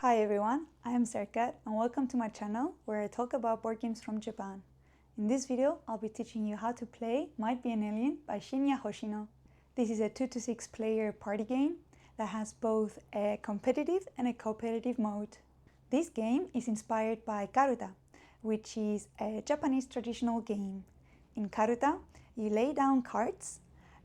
Hi everyone, I am Serkat and welcome to my channel where I talk about board games from Japan. In this video, I'll be teaching you how to play Might Be an Alien by Shinya Hoshino. This is a 2 to 6 player party game that has both a competitive and a cooperative mode. This game is inspired by karuta, which is a Japanese traditional game. In karuta, you lay down cards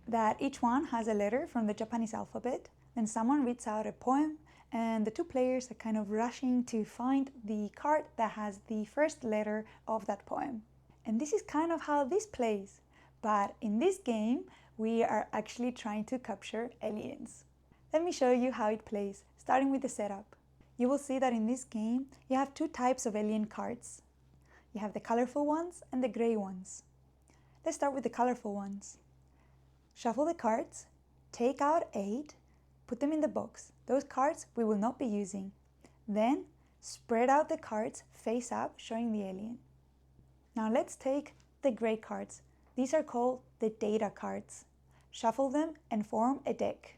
that each one has a letter from the Japanese alphabet, then someone reads out a poem and the two players are kind of rushing to find the card that has the first letter of that poem. And this is kind of how this plays. But in this game, we are actually trying to capture aliens. Let me show you how it plays, starting with the setup. You will see that in this game, you have two types of alien cards. You have the colorful ones and the gray ones. Let's start with the colorful ones. Shuffle the cards, take out 8, put them in the box. Those cards we will not be using. Then spread out the cards face up, showing the alien. Now let's take the gray cards. These are called the data cards. Shuffle them and form a deck.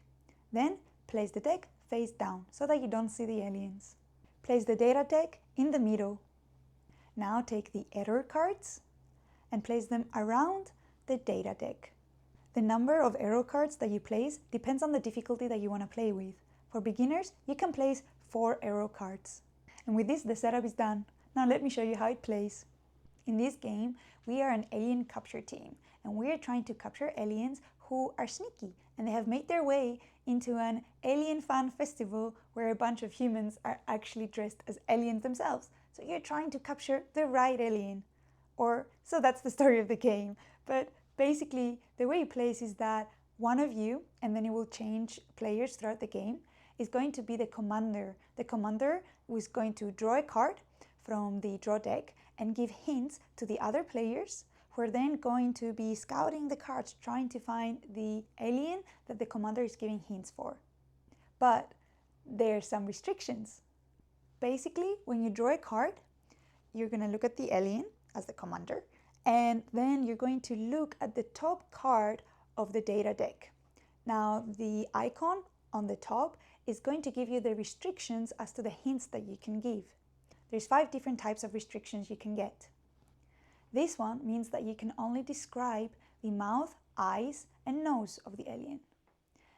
Then place the deck face down so that you don't see the aliens. Place the data deck in the middle. Now take the error cards and place them around the data deck. The number of error cards that you place depends on the difficulty that you want to play with. For beginners, you can place 4 error cards. And with this, the setup is done. Now let me show you how it plays. In this game, we are an alien capture team, and we are trying to capture aliens who are sneaky, and they have made their way into an alien fan festival where a bunch of humans are actually dressed as aliens themselves. So you're trying to capture the right alien. Or, so that's the story of the game. But basically, the way it plays is that one of you, and then it will change players throughout the game, is going to be the commander. The commander is going to draw a card from the draw deck and give hints to the other players, who are then going to be scouting the cards, trying to find the alien that the commander is giving hints for. But there are some restrictions. Basically, when you draw a card, you're going to look at the alien as the commander, and then you're going to look at the top card of the data deck. Now, the icon on the top is going to give you the restrictions as to the hints that you can give. There's 5 different types of restrictions you can get. This one means that you can only describe the mouth, eyes, and nose of the alien.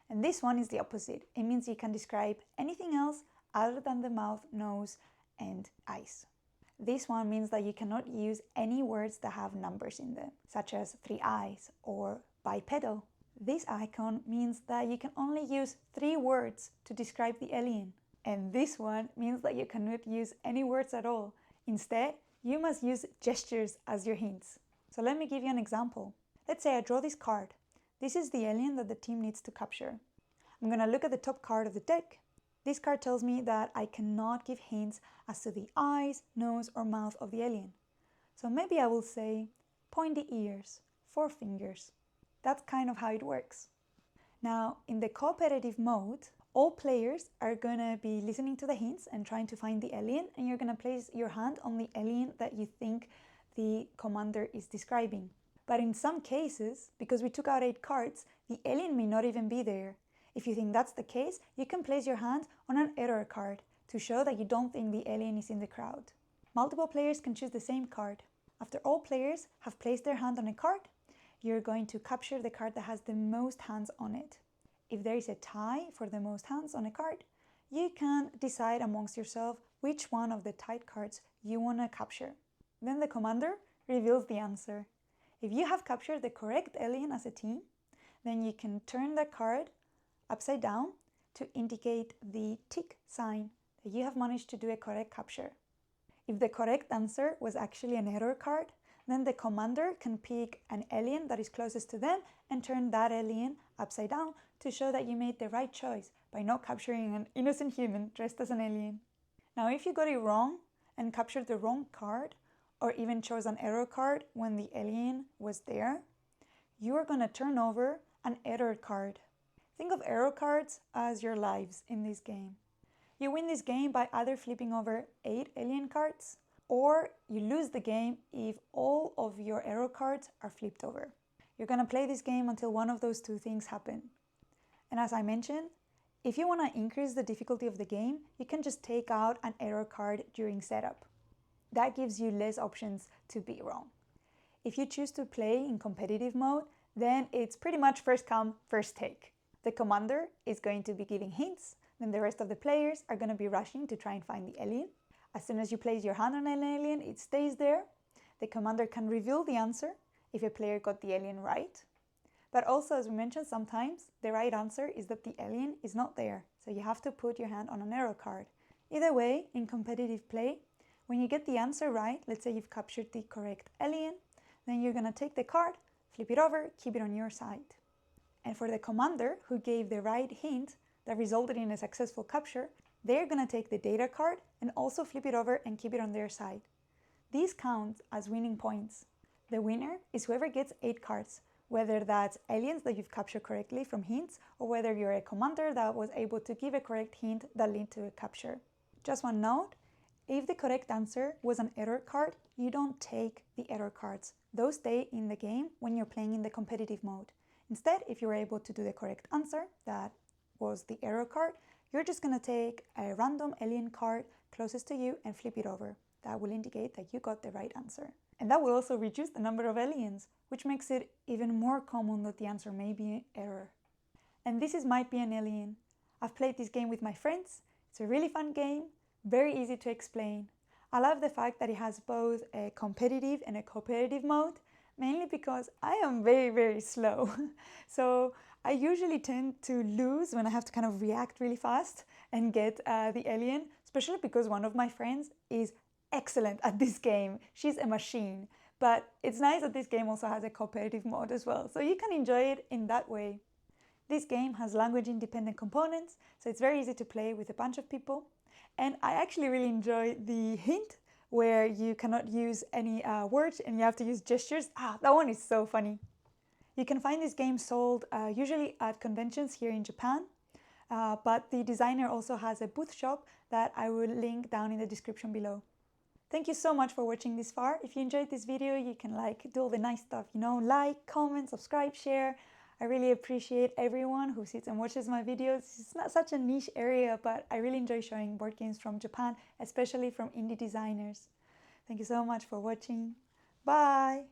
And this one is the opposite. It means you can describe anything else other than the mouth, nose, and eyes. This one means that you cannot use any words that have numbers in them, such as 3 eyes or bipedal. This icon means that you can only use 3 words to describe the alien. And this one means that you cannot use any words at all. Instead, you must use gestures as your hints. So let me give you an example. Let's say I draw this card. This is the alien that the team needs to capture. I'm going to look at the top card of the deck. This card tells me that I cannot give hints as to the eyes, nose, or mouth of the alien. So maybe I will say pointy ears, 4 fingers. That's kind of how it works. Now, in the cooperative mode, all players are going to be listening to the hints and trying to find the alien, and you're going to place your hand on the alien that you think the commander is describing. But in some cases, because we took out 8 cards, the alien may not even be there. If you think that's the case, you can place your hand on an error card to show that you don't think the alien is in the crowd. Multiple players can choose the same card. After all players have placed their hand on a card, you're going to capture the card that has the most hands on it. If there is a tie for the most hands on a card, you can decide amongst yourself which one of the tied cards you want to capture. Then the commander reveals the answer. If you have captured the correct alien as a team, then you can turn the card upside down to indicate the tick sign that you have managed to do a correct capture. If the correct answer was actually an error card, then the commander can pick an alien that is closest to them and turn that alien upside down to show that you made the right choice by not capturing an innocent human dressed as an alien. Now, if you got it wrong and captured the wrong card, or even chose an error card when the alien was there, you are going to turn over an error card. Think of error cards as your lives in this game. You win this game by either flipping over 8 alien cards, or you lose the game if all of your error cards are flipped over. You're going to play this game until one of those 2 things happen. And as I mentioned, If you want to increase the difficulty of the game, you can just take out an error card during setup. That gives you less options to be wrong. If you choose to play in competitive mode, then it's pretty much first come, first take. The commander is going to be giving hints, then the rest of the players are going to be rushing to try and find the alien. As soon as you place your hand on an alien, it stays there. The commander can reveal the answer if a player got the alien right. But also, as we mentioned, sometimes the right answer is that the alien is not there, so you have to put your hand on an error card. Either way, in competitive play, when you get the answer right, let's say you've captured the correct alien, then you're going to take the card, flip it over, keep it on your side. And for the commander who gave the right hint that resulted in a successful capture, they're going to take the data card and also flip it over and keep it on their side. These count as winning points. The winner is whoever gets 8 cards, whether that's aliens that you've captured correctly from hints, or whether you're a commander that was able to give a correct hint that led to a capture. Just one note, if the correct answer was an error card, you don't take the error cards. Those stay in the game when you're playing in the competitive mode. Instead, if you were able to do the correct answer, that was the error card, you're just going to take a random alien card closest to you and flip it over. That will indicate that you got the right answer. And that will also reduce the number of aliens, which makes it even more common that the answer may be an error. And this might be an alien. I've played this game with my friends. It's a really fun game, very easy to explain. I love the fact that it has both a competitive and a cooperative mode, mainly because I am very, very slow. So I usually tend to lose when I have to kind of react really fast and get the alien, especially because one of my friends is excellent at this game. She's a machine. But it's nice that this game also has a cooperative mode as well, so you can enjoy it in that way. This game has language-independent components, so it's very easy to play with a bunch of people. And I actually really enjoy the hint where you cannot use any words and you have to use gestures. That one is so funny. You can find this game sold usually at conventions here in Japan, but the designer also has a booth shop that I will link down in the description below. Thank you so much for watching this far. If you enjoyed this video, you can do all the nice stuff, like, comment, subscribe, share. I really appreciate everyone who sits and watches my videos. It's not such a niche area, but I really enjoy showing board games from Japan, especially from indie designers. Thank you so much for watching. Bye!